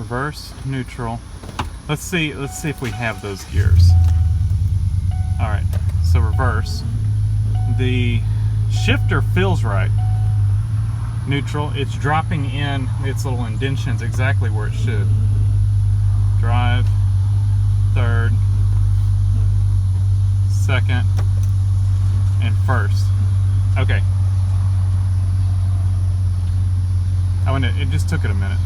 reverse, neutral. Let's see if we have those gears. All right, so reverse. The shifter feels right. Neutral, it's dropping in its little indentions exactly where it should. Drive, third, second, and first. Okay. It just took it a minute.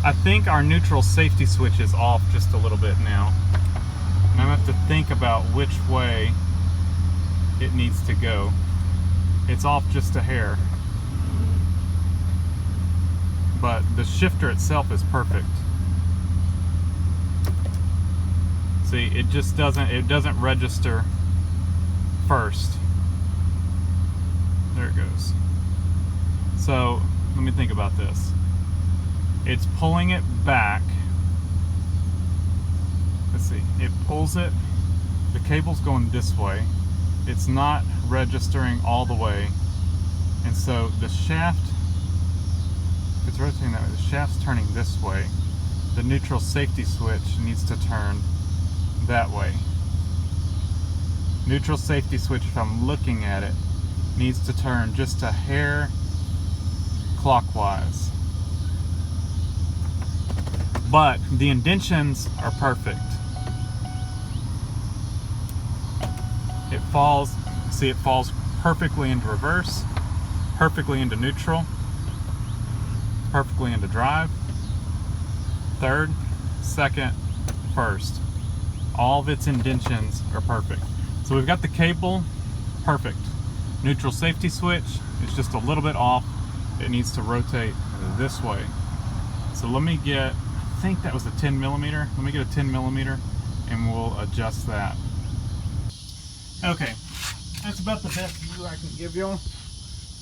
I think our neutral safety switch is off just a little bit now. And I'm gonna have to think about which way it needs to go. It's off just a hair. But the shifter itself is perfect. See, it just doesn't register first. There it goes. So, let me think about this. It's pulling it back. Let's see, it pulls it, the cable's going this way. It's not registering all the way. And so the shaft, if it's rotating that way, the shaft's turning this way. The neutral safety switch needs to turn that way. Neutral safety switch, if I'm looking at it, needs to turn just a hair clockwise. But the indentions are perfect. It falls, see, it falls perfectly into reverse, perfectly into neutral, perfectly into drive, third, second, first. All of its indentions are perfect. So we've got the cable, perfect. Neutral safety switch, it's just a little bit off. It needs to rotate this way. So let me get, I think that was a 10 millimeter. Let me get a 10 millimeter and we'll adjust that. Okay, that's about the best view I can give you.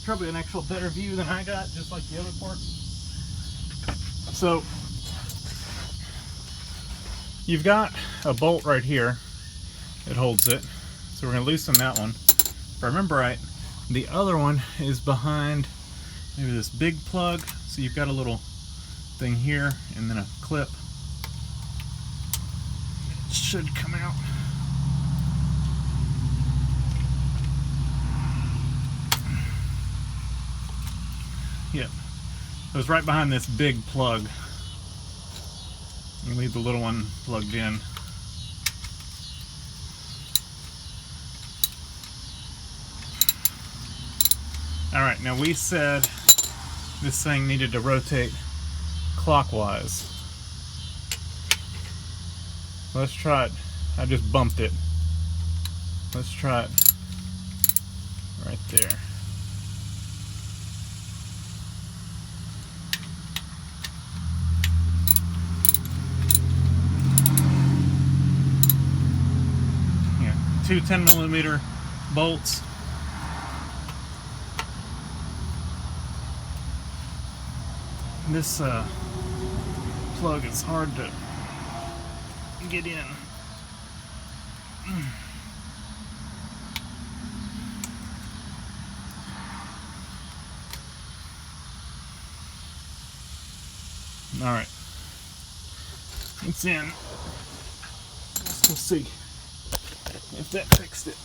Probably an actual better view than I got, just like the other part. So, you've got a bolt right here that holds it. So we're gonna loosen that one. If I remember right, the other one is behind maybe this big plug. So you've got a little thing here and then a clip. It should come out. Yep, it was right behind this big plug. You leave the little one plugged in. Alright, now we said this thing needed to rotate clockwise. Let's try it. I just bumped it. Let's try it right there. Yeah, two 10 millimeter bolts. This plug is hard to get in. All right, it's in. Let's go see if that fixed it.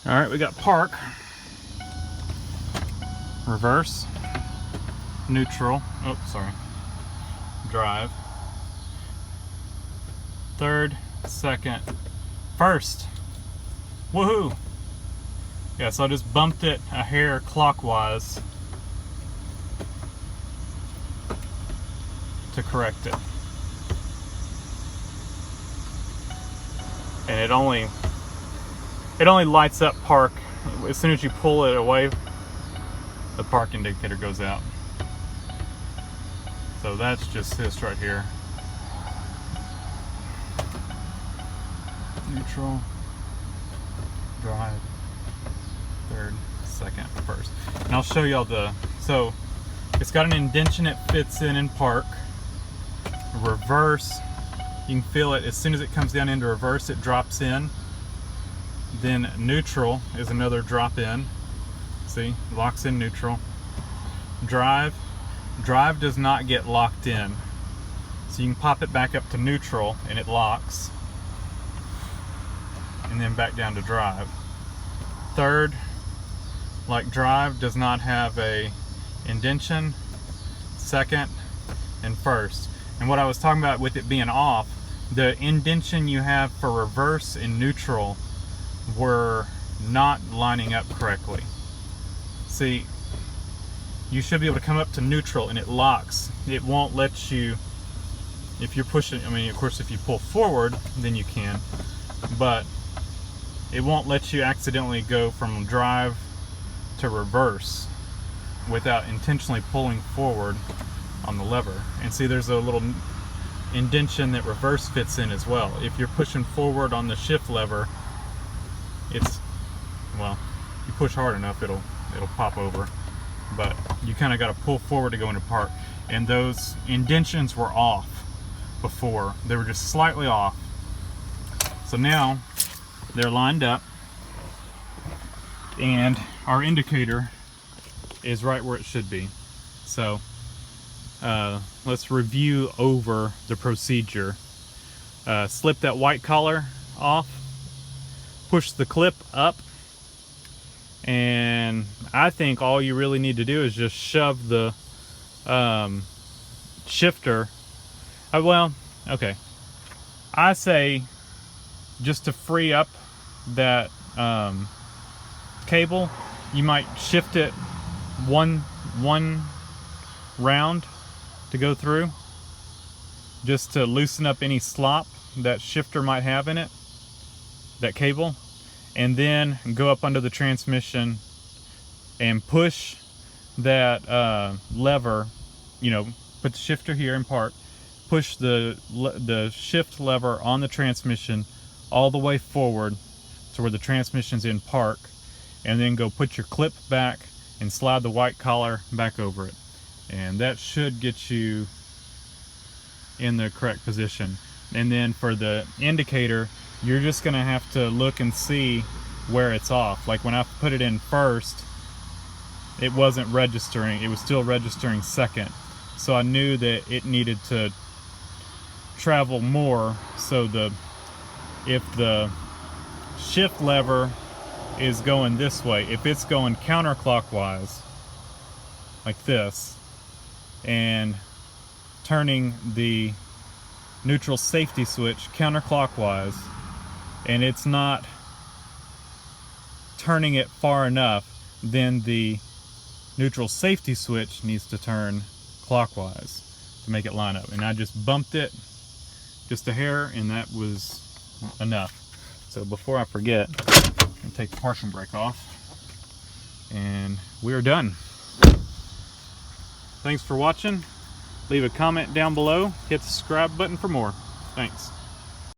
All right, we got park, reverse, neutral, oh, sorry, drive, third, second, first. Woohoo! Yeah, so I just bumped it a hair clockwise to correct it. And it only lights up park. As soon as you pull it away, the park indicator goes out. So that's just this right here. Neutral, drive, third, second, first. And I'll show y'all so it's got an indention it fits in park. reverse, you can feel it as soon as it comes down into reverse, it drops in. Then neutral is another drop in. See, locks in neutral. Drive does not get locked in. So you can pop it back up to neutral and it locks. And then back down to drive. Third, like drive, does not have a indentation. Second and first. And what I was talking about with it being off, the indentation you have for reverse and neutral were not lining up correctly. See, you should be able to come up to neutral and it locks. It won't let you, if you're pushing, I mean, of course, if you pull forward, then you can, but it won't let you accidentally go from drive to reverse without intentionally pulling forward on the lever. And see, there's a little indentation that reverse fits in as well. If you're pushing forward on the shift lever, it's, well, you push hard enough, it'll pop over. But you kind of got to pull forward to go into park. And those indentions were off before. They were just slightly off. So now they're lined up and our indicator is right where it should be. So let's review over the procedure. Slip that white collar off, push the clip up, and I think all you really need to do is just shove the shifter. Well, okay. I say just to free up that cable, you might shift it one round to go through, just to loosen up any slop that shifter might have in it, that cable, and then go up under the transmission and push that lever, you know, put the shifter here in park, push the shift lever on the transmission all the way forward to where the transmission's in park, and then go put your clip back and slide the white collar back over it. And that should get you in the correct position. And then for the indicator, you're just gonna have to look and see where it's off. Like when I put it in first, it wasn't registering, it was still registering second. So I knew that it needed to travel more. So if the shift lever is going this way, if it's going counterclockwise like this and turning the neutral safety switch counterclockwise, and it's not turning it far enough, then the neutral safety switch needs to turn clockwise to make it line up. And I just bumped it just a hair, and that was enough. So before I forget, I'll take the parking brake off, and we're done. Thanks for watching. Leave a comment down below. Hit the subscribe button for more. Thanks.